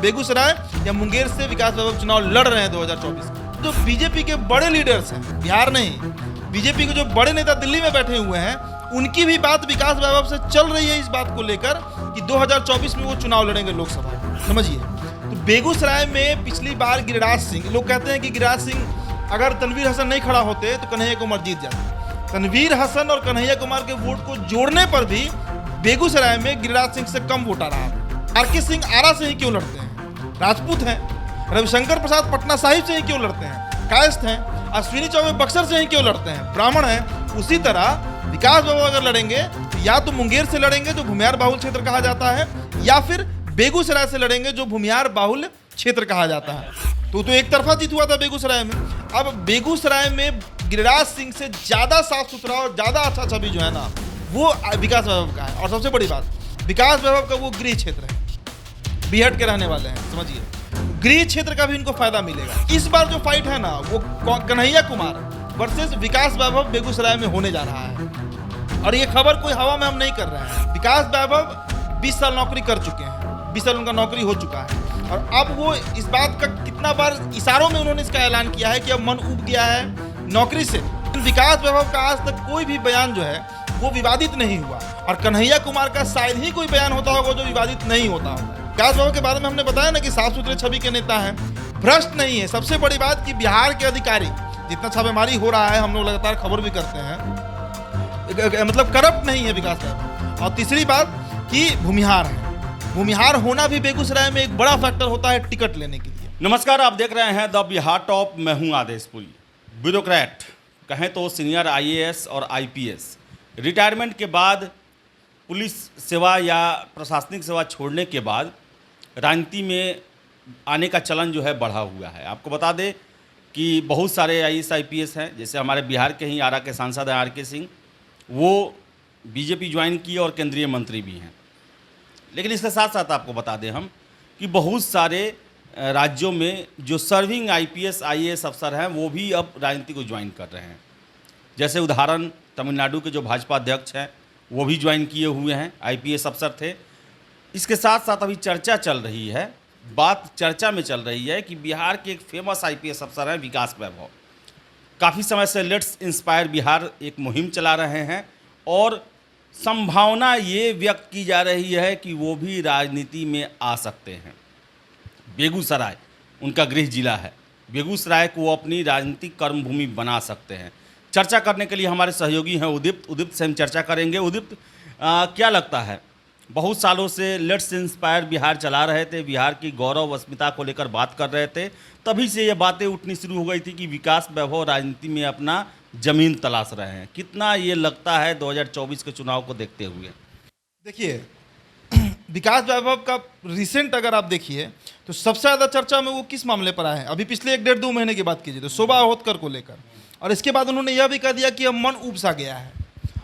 बेगूसराय या मुंगेर से विकास वैभव चुनाव लड़ रहे हैं 2024 में। जो बीजेपी के बड़े लीडर्स हैं, बिहार नहीं, बीजेपी के जो बड़े नेता दिल्ली में बैठे हुए हैं, उनकी भी बात विकास वैभव से चल रही है इस बात को लेकर कि 2024 में वो चुनाव लड़ेंगे लोकसभा। समझिए, तो बेगूसराय में पिछली बार गिरिराज सिंह, लोग कहते हैं कि गिरिराज सिंह अगर तनवीर हसन नहीं खड़ा होते तो कन्हैया कुमार जीत जाते। तनवीर हसन और कन्हैया कुमार के वोट को जोड़ने पर भी बेगूसराय में गिरिराज सिंह से कम वोट आ रहा है। आरके सिंह आरा से ही क्यों लड़ते हैं? राजपूत हैं। रविशंकर प्रसाद पटना साहिब से ही क्यों लड़ते हैं? कायस्थ हैं। अश्विनी चौबे बक्सर से ही क्यों लड़ते हैं? ब्राह्मण हैं। उसी तरह विकास वैभव अगर लड़ेंगे तो या तो मुंगेर से लड़ेंगे जो भूमिहार बाहुल क्षेत्र कहा जाता है, या फिर बेगूसराय से लड़ेंगे जो भूमिहार बाहुल क्षेत्र कहा जाता है। तो एक तरफा जीत हुआ था बेगूसराय में। अब बेगूसराय में गिरिराज सिंह से ज़्यादा साफ सुथरा और ज़्यादा अच्छा छवि जो है ना, वो विकास वैभव का है। और सबसे बड़ी बात, विकास वैभव का वो गृह क्षेत्र है, बीहट के रहने वाले हैं। समझिए, गृह क्षेत्र का भी इनको फायदा मिलेगा। इस बार जो फाइट है ना, वो कन्हैया कुमार वर्सेस विकास वैभव बेगूसराय में होने जा रहा है। और ये खबर कोई हवा में हम नहीं कर रहे हैं। विकास वैभव 20 साल नौकरी कर चुके हैं, 20 साल उनका नौकरी हो चुका है, और अब वो इस बात का कितना बार इशारों में उन्होंने इसका ऐलान किया है कि अब मन उब गया है नौकरी से। विकास वैभव का आज तक कोई भी बयान जो है वो विवादित नहीं हुआ, और कन्हैया कुमार का शायद ही कोई बयान होता होगा जो विवादित नहीं होता होगा। विकास वैभव के बारे में हमने बताया ना कि साफ सुथरे छवि के नेता हैं, भ्रष्ट नहीं है। सबसे बड़ी बात कि बिहार के अधिकारी, जितना छापेमारी हो रहा है, हम लोग लगातार खबर भी करते हैं, मतलब करप्ट नहीं है विकास वैभव। और तीसरी बात कि भूमिहार है। भूमिहार होना भी बेगूसराय में एक बड़ा फैक्टर होता है टिकट लेने के लिए। नमस्कार, आप देख रहे हैं द बिहार टॉप। मैं हूं आदेशपुरी। ब्यूरोक्रेट कहें तो सीनियर आईएएस और आईपीएस, रिटायरमेंट के बाद पुलिस सेवा या प्रशासनिक सेवा छोड़ने के बाद राजनीति में आने का चलन जो है बढ़ा हुआ है। आपको बता दें कि बहुत सारे आईएएस आईपीएस हैं, जैसे हमारे बिहार के ही आरा के सांसद हैं आरके सिंह, वो बीजेपी ज्वाइन किए और केंद्रीय मंत्री भी हैं। लेकिन इसके साथ साथ आपको बता दें हम कि बहुत सारे राज्यों में जो सर्विंग आईपीएस आईएएस अफसर हैं वो भी अब राजनीति को ज्वाइन कर रहे हैं। जैसे उदाहरण, तमिलनाडु के जो भाजपा अध्यक्ष हैं वो भी ज्वाइन किए हुए हैं, आईपीएस अफसर थे। इसके साथ साथ अभी चर्चा चल रही है, बात चर्चा में चल रही है कि बिहार के एक फेमस आईपीएस अफसर हैं विकास वैभव। काफ़ी समय से लेट्स इंस्पायर बिहार एक मुहिम चला रहे हैं, और संभावना ये व्यक्त की जा रही है कि वो भी राजनीति में आ सकते हैं। बेगूसराय उनका गृह जिला है, बेगूसराय को वो अपनी राजनीतिक कर्मभूमि बना सकते हैं। चर्चा करने के लिए हमारे सहयोगी हैं उदीप्त। उदीप्त से हम चर्चा करेंगे। उदीप्त, क्या लगता है, बहुत सालों से लेट्स इंस्पायर बिहार चला रहे थे, बिहार की गौरव अस्मिता को लेकर बात कर रहे थे, तभी से ये बातें उठनी शुरू हो गई थी कि विकास वैभव राजनीति में अपना जमीन तलाश रहे हैं। कितना ये लगता है 2024 के चुनाव को देखते हुए? देखिए, विकास वैभव का रिसेंट अगर आप देखिए तो सबसे ज़्यादा चर्चा में वो किस मामले पर आए हैं? अभी पिछले 1-1.5-2 महीने की बात कीजिए तो शोभा अहोतकर को लेकर, और इसके बाद उन्होंने यह भी कह दिया कि अब मन उब सा गया है।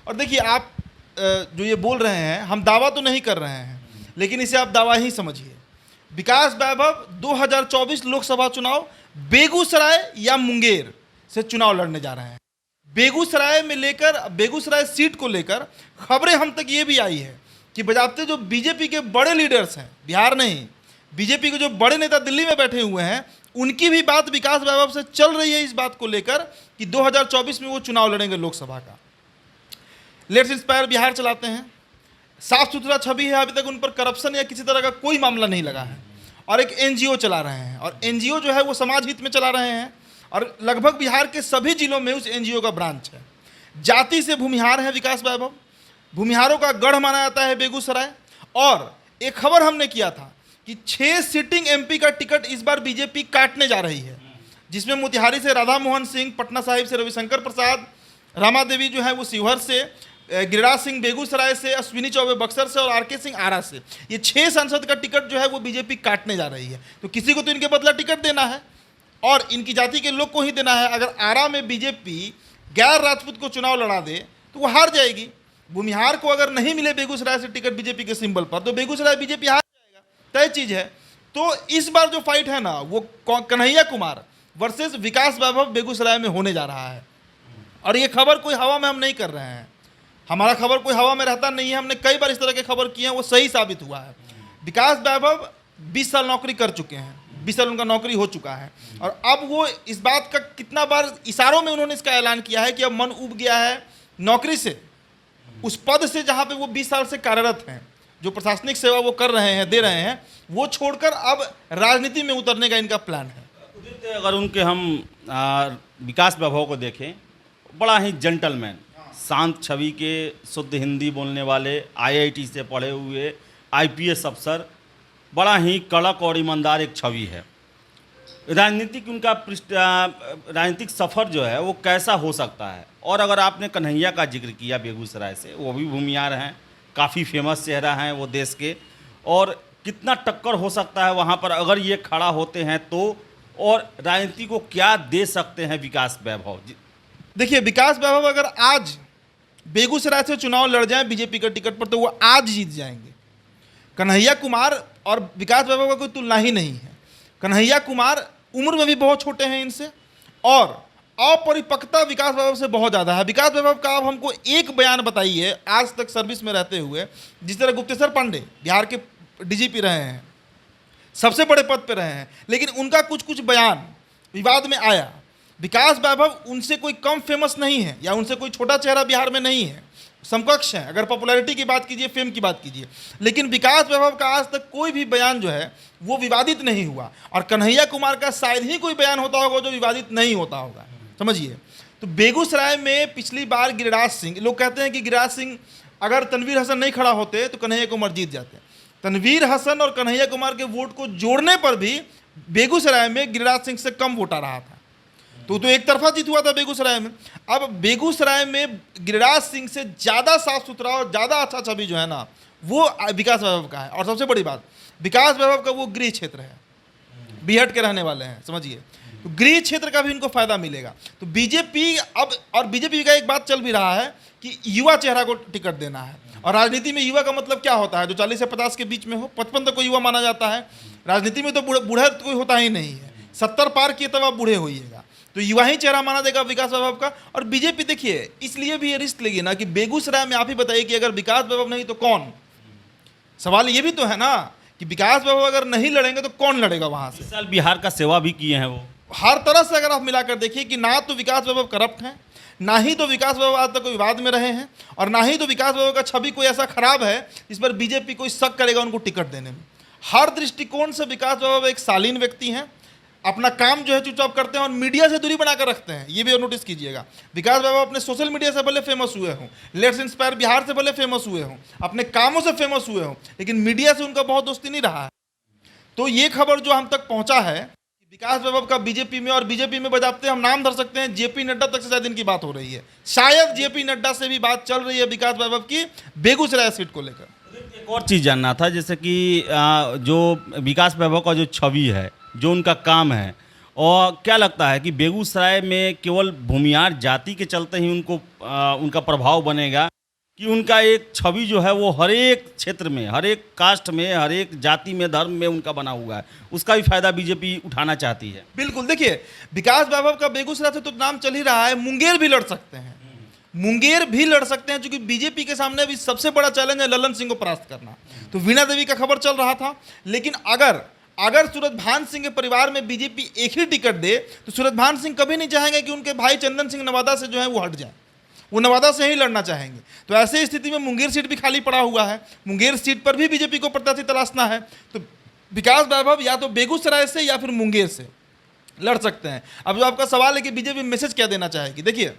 और देखिए, आप जो ये बोल रहे हैं, हम दावा तो नहीं कर रहे हैं, लेकिन इसे आप दावा ही समझिए। विकास वैभव 2024 लोकसभा चुनाव बेगूसराय या मुंगेर से चुनाव लड़ने जा रहे हैं। बेगूसराय में लेकर, बेगूसराय सीट को लेकर खबरें हम तक ये भी आई है कि बजाते जो बीजेपी के बड़े लीडर्स हैं, बिहार नहीं, बीजेपी के जो बड़े नेता दिल्ली में बैठे हुए हैं, उनकी भी बात विकास वैभव से चल रही है इस बात को लेकर कि 2024 में वो चुनाव लड़ेंगे लोकसभा का। लेट्स इंस्पायर बिहार चलाते हैं, साफ सुथरा छवि है, अभी तक उन पर करप्शन या किसी तरह का कोई मामला नहीं लगा है, और एक एनजीओ चला रहे हैं, और एनजीओ जो है वो समाज हित में चला रहे हैं, और लगभग बिहार के सभी जिलों में उस एनजीओ का ब्रांच है। जाति से भूमिहार है विकास वैभव, भूमिहारों का गढ़ माना जाता है बेगूसराय। और एक खबर हमने किया था कि 6 सिटिंग एमपी का टिकट इस बार बीजेपी काटने जा रही है, जिसमें मोतिहारी से राधा मोहन सिंह, पटना साहिब से रविशंकर प्रसाद, रामा देवी जो है वो शिवहर से, गिरिराज सिंह बेगूसराय से, अश्विनी चौबे बक्सर से, और आरके सिंह आरा से। ये 6 सांसद का टिकट जो है वो बीजेपी काटने जा रही है। तो किसी को तो इनके बदला टिकट देना है, और इनकी जाति के लोग को ही देना है। अगर आरा में बीजेपी गैर राजपूत को चुनाव लड़ा दे तो वो हार जाएगी। भूमिहार को अगर नहीं मिले बेगूसराय से टिकट बीजेपी के सिंबल पर, तो बेगूसराय बीजेपी हार जाएगा, तय चीज़ है। तो इस बार जो फाइट है ना, वो कन्हैया कुमार वर्सेस विकास वैभव बेगूसराय में होने जा रहा है। और ये खबर कोई हवा में हम नहीं कर रहे हैं, हमारा खबर कोई हवा में रहता नहीं है, हमने कई बार इस तरह के खबर किए हैं, वो सही साबित हुआ है। विकास वैभव 20 साल नौकरी कर चुके हैं, 20 साल उनका नौकरी हो चुका है, और अब वो इस बात का कितना बार इशारों में उन्होंने इसका ऐलान किया है कि अब मन उब गया है नौकरी से, उस पद से जहाँ पे वो 20 साल से कार्यरत हैं, जो प्रशासनिक सेवा वो कर रहे हैं, दे रहे हैं, वो छोड़कर अब राजनीति में उतरने का इनका प्लान है। उदित, अगर उनके हम विकास वैभव को देखें, बड़ा ही जेंटलमैन, शांत छवि के, शुद्ध हिंदी बोलने वाले, आईआईटी से पढ़े हुए, आईपीएस अफसर, बड़ा ही कड़क और ईमानदार एक छवि है। राजनीतिक उनका राजनीतिक सफ़र जो है वो कैसा हो सकता है? और अगर आपने कन्हैया का जिक्र किया बेगूसराय से, वो भी भूमियार हैं, काफ़ी फेमस चेहरा हैं वो देश के, और कितना टक्कर हो सकता है वहाँ पर अगर ये खड़ा होते हैं तो, और राजनीति को क्या दे सकते हैं विकास वैभव? देखिए, विकास वैभव अगर आज बेगूसराय से चुनाव लड़ जाएं बीजेपी का टिकट पर तो वो आज जीत जाएंगे। कन्हैया कुमार और विकास वैभव का कोई तुलना ही नहीं है। कन्हैया कुमार उम्र में भी बहुत छोटे हैं इनसे, और अपरिपक्वता विकास वैभव से बहुत ज़्यादा है। विकास वैभव का आप हमको एक बयान बताइए, आज तक सर्विस में रहते हुए, जिस तरह गुप्तेश्वर पांडे बिहार के डीजीपी रहे हैं, सबसे बड़े पद पे रहे हैं, लेकिन उनका कुछ कुछ बयान विवाद में आया। विकास वैभव उनसे कोई कम फेमस नहीं है, या उनसे कोई छोटा चेहरा बिहार में नहीं है, समकक्ष हैं अगर पॉपुलैरिटी की बात कीजिए, फेम की बात कीजिए। लेकिन विकास वैभव का आज तक कोई भी बयान जो है वो विवादित नहीं हुआ, और कन्हैया कुमार का शायद ही कोई बयान होता होगा जो विवादित नहीं होता होगा, समझिए। तो बेगूसराय में पिछली बार गिरिराज सिंह, लोग कहते हैं कि गिरिराज सिंह अगर तनवीर हसन नहीं खड़ा होते तो कन्हैया कुमार जीत जाते। तनवीर हसन और कन्हैया कुमार के वोट को जोड़ने पर भी बेगूसराय में गिरिराज सिंह से कम वोट आ रहा था, तो एक तरफा जीत हुआ था बेगूसराय में। अब बेगूसराय में गिरिराज सिंह से ज़्यादा साफ सुथरा और ज़्यादा अच्छा छवि जो है ना वो विकास वैभव का है। और सबसे बड़ी बात, विकास वैभव का वो गृह क्षेत्र है, बीहट के रहने वाले हैं, समझिए, तो गृह क्षेत्र का भी इनको फायदा मिलेगा। तो बीजेपी अब, और बीजेपी का एक बात चल भी रहा है कि युवा चेहरा को टिकट देना है, और राजनीति में युवा का मतलब क्या होता है? जो 40 से 50 के बीच में हो, 55 तक कोई युवा माना जाता है। राजनीति में तो बूढ़ा तो कोई होता ही नहीं है, 70 पार किए तब आप बूढ़े होइएगा, तो युवा ही चेहरा माना देगा विकास वैभव का। और बीजेपी देखिए इसलिए भी ये रिस्क लेगी ना कि बेगूसराय में आप ही बताइए कि अगर विकास वैभव नहीं तो कौन? सवाल ये भी तो है ना कि विकास वैभव अगर नहीं लड़ेंगे तो कौन लड़ेगा वहां से? इस साल बिहार का सेवा भी किए हैं वो, हर तरह से अगर आप मिलाकर देखिए कि ना तो विकास वैभव करप्ट हैं, ना ही तो विकास वैभव आज तक कोई विवाद में रहे हैं, और ना ही तो विकास वैभव का छवि कोई ऐसा खराब है जिस पर बीजेपी कोई शक करेगा उनको टिकट देने में। हर दृष्टिकोण से विकास वैभव एक शालीन व्यक्ति हैं, अपना काम जो है चुपचाप करते हैं और मीडिया से दूरी बनाकर रखते हैं, ये भी नोटिस कीजिएगा। विकास वैभव अपने सोशल मीडिया से भले फेमस हुए हों, लेट्स इंस्पायर बिहार से भले फेमस हुए हों, अपने कामों से फेमस हुए हों, लेकिन मीडिया से उनका बहुत दोस्ती नहीं रहा है। तो ये खबर जो हम तक पहुंचा है कि विकास वैभव का बीजेपी में, और बीजेपी में बजाते हम नाम धर सकते हैं जेपी नड्डा तक से शायद इनकी बात हो रही है, शायद जेपी नड्डा से भी बात चल रही है विकास वैभव की बेगूसराय सीट को लेकर। एक और चीज़ जानना था, जैसे कि जो विकास वैभव का जो छवि है, जो उनका काम है, और क्या लगता है कि बेगूसराय में केवल भूमिहार जाति के चलते ही उनका प्रभाव बनेगा, कि उनका एक छवि जो है वो हर एक क्षेत्र में, हर एक कास्ट में, हर एक जाति में, धर्म में उनका बना हुआ है, उसका भी फायदा बीजेपी उठाना चाहती है? बिल्कुल, देखिए विकास वैभव का बेगूसराय से तो नाम चल ही रहा है, मुंगेर भी लड़ सकते हैं, मुंगेर भी लड़ सकते हैं, क्योंकि बीजेपी के सामने अभी सबसे बड़ा चैलेंज है ललन सिंह को परास्त करना। तो वीणा देवी का खबर चल रहा था, लेकिन अगर सूरजभान सिंह के परिवार में बीजेपी एक ही टिकट दे तो सूरजभान सिंह कभी नहीं चाहेंगे कि उनके भाई चंदन सिंह नवादा से जो है वो हट जाए, वो नवादा से ही लड़ना चाहेंगे। तो ऐसे स्थिति में मुंगेर सीट भी खाली पड़ा हुआ है, मुंगेर सीट पर भी बीजेपी को प्रत्याशी तलाशना है। तो विकास वैभव या तो बेगूसराय से या फिर मुंगेर से लड़ सकते हैं। अब जो आपका सवाल है कि बीजेपी मैसेज क्या देना चाहेगी, देखिए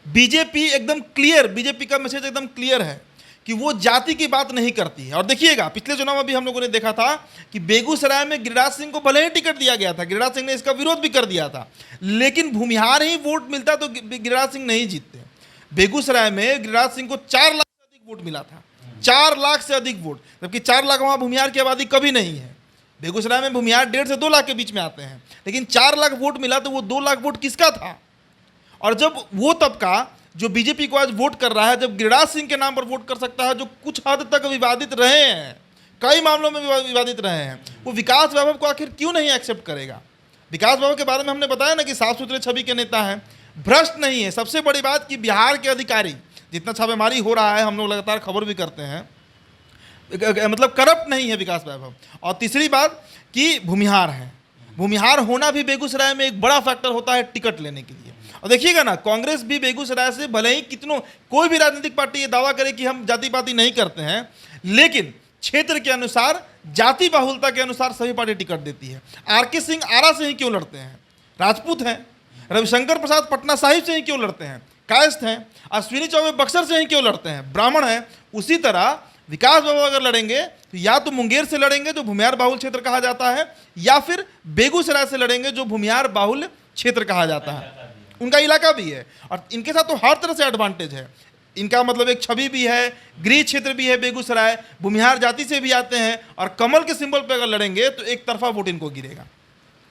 बीजेपी एकदम क्लियर, बीजेपी का मैसेज एकदम क्लियर है कि वो जाति की बात नहीं करती है। और देखिएगा पिछले चुनाव में भी हम लोगों ने देखा था कि बेगूसराय में गिरिराज सिंह को भले ही टिकट दिया गया था, गिरिराज सिंह ने इसका विरोध भी कर दिया था, लेकिन भूमिहार ही वोट मिलता तो गिरिराज सिंह नहीं जीतते। बेगूसराय में गिरिराज सिंह को 4 लाख से अधिक वोट मिला था, 4 लाख से अधिक वोट, जबकि 4 लाख वहाँ भूमिहार की आबादी कभी नहीं है। बेगूसराय में भूमिहार 1.5 से 2 लाख के बीच में आते हैं, लेकिन 4 लाख वोट मिला तो वो 2 लाख वोट किसका था? और जब वो तबका जो बीजेपी को आज वोट कर रहा है, जब गिरिराज सिंह के नाम पर वोट कर सकता है, जो कुछ हद तक विवादित रहे हैं, कई मामलों में विवादित रहे हैं, वो विकास वैभव को आखिर क्यों नहीं एक्सेप्ट करेगा? विकास वैभव के बारे में हमने बताया ना कि साफ सुथरे छवि के नेता हैं, भ्रष्ट नहीं है। सबसे बड़ी बात कि बिहार के अधिकारी, जितना छापेमारी हो रहा है, हम लोग लगातार खबर भी करते हैं, मतलब करप्ट नहीं है विकास वैभव। और तीसरी बात कि भूमिहार है। भूमिहार होना भी बेगूसराय में एक बड़ा फैक्टर होता है टिकट लेने के लिए। और देखिएगा ना, कांग्रेस भी बेगूसराय से भले ही कितनों कोई भी राजनीतिक पार्टी ये दावा करे कि हम जाति पाति नहीं करते हैं, लेकिन क्षेत्र के अनुसार, जाति बाहुलता के अनुसार सभी पार्टी टिकट देती है। आरके सिंह आरा से ही क्यों लड़ते हैं? राजपूत हैं। रविशंकर प्रसाद पटना साहिब से ही क्यों लड़ते हैं? कायस्थ हैं। अश्विनी चौबे बक्सर से ही क्यों लड़ते हैं? ब्राह्मण हैं। उसी तरह विकास बाबू अगर लड़ेंगे तो या तो मुंगेर से लड़ेंगे जो भूमिहार बाहुल क्षेत्र कहा जाता है, या फिर बेगूसराय से लड़ेंगे जो भूमिहार बाहुल क्षेत्र कहा जाता है। उनका इलाका भी है और इनके साथ तो हर तरह से एडवांटेज है। इनका मतलब एक छवि भी है, गृह क्षेत्र भी है बेगूसराय, भूमिहार जाति से भी आते हैं, और कमल के सिंबल पर अगर लड़ेंगे तो एक तरफा वोट इनको गिरेगा।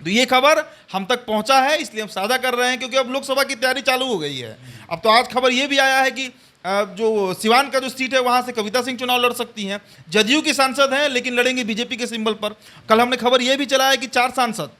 तो ये खबर हम तक पहुंचा है, इसलिए हम साझा कर रहे हैं, क्योंकि अब लोकसभा की तैयारी चालू हो गई है। अब तो आज खबर ये भी आया है कि जो सिवान का जो सीट है वहाँ से कविता सिंह चुनाव लड़ सकती हैं। जदयू की सांसद हैं लेकिन लड़ेंगे बीजेपी के सिंबल पर। कल हमने खबर ये भी चला है कि 4 सांसद,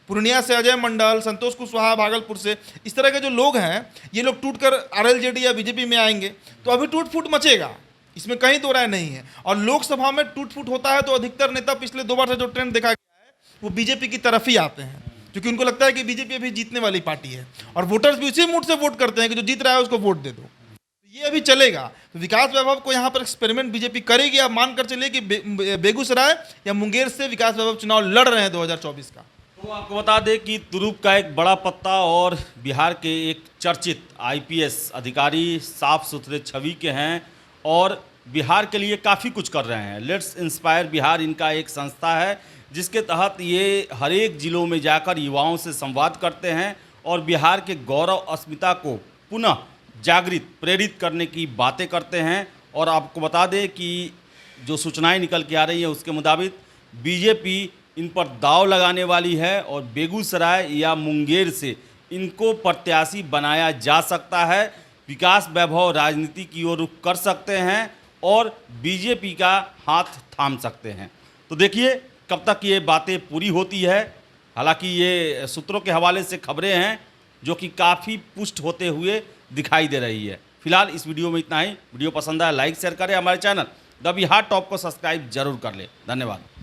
पूर्णिया से अजय मंडल, संतोष कुशवाहा भागलपुर से, इस तरह के जो लोग हैं, ये लोग टूटकर आरएलजेडी या बीजेपी में आएंगे तो अभी टूट फूट मचेगा, इसमें कहीं दो राय नहीं है। और लोकसभा में टूट फूट होता है तो अधिकतर नेता, पिछले 2 बार से जो ट्रेंड देखा गया है, वो बीजेपी की तरफ ही आते हैं, क्योंकि उनको लगता है कि बीजेपी अभी जीतने वाली पार्टी है, और वोटर्स भी उसी मूड से वोट करते हैं कि जो जीत रहा है उसको वोट दे दो। ये अभी चलेगा। तो विकास वैभव को यहाँ पर एक्सपेरिमेंट बीजेपी करेगी। अब मानकर चलिए कि बेगूसराय या मुंगेर से विकास वैभव चुनाव लड़ रहे हैं 2024 का। तो आपको बता दें कि तुरुप का एक बड़ा पत्ता और बिहार के एक चर्चित आईपीएस अधिकारी साफ सुथरे छवि के हैं और बिहार के लिए काफ़ी कुछ कर रहे हैं। लेट्स इंस्पायर बिहार इनका एक संस्था है जिसके तहत ये हर एक ज़िलों में जाकर युवाओं से संवाद करते हैं और बिहार के गौरव अस्मिता को पुनः जागृत प्रेरित करने की बातें करते हैं। और आपको बता दें कि जो सूचनाएं निकल के आ रही हैं उसके मुताबिक बीजेपी इन पर दाव लगाने वाली है और बेगूसराय या मुंगेर से इनको प्रत्याशी बनाया जा सकता है। विकास वैभव राजनीति की ओर रुख कर सकते हैं और बीजेपी का हाथ थाम सकते हैं। तो देखिए कब तक ये बातें पूरी होती है। हालांकि ये सूत्रों के हवाले से खबरें हैं जो कि काफ़ी पुष्ट होते हुए दिखाई दे रही है। फिलहाल इस वीडियो में इतना ही। वीडियो पसंद आया लाइक शेयर करें, हमारे चैनल द बिहार टॉप को सब्सक्राइब जरूर कर ले। धन्यवाद।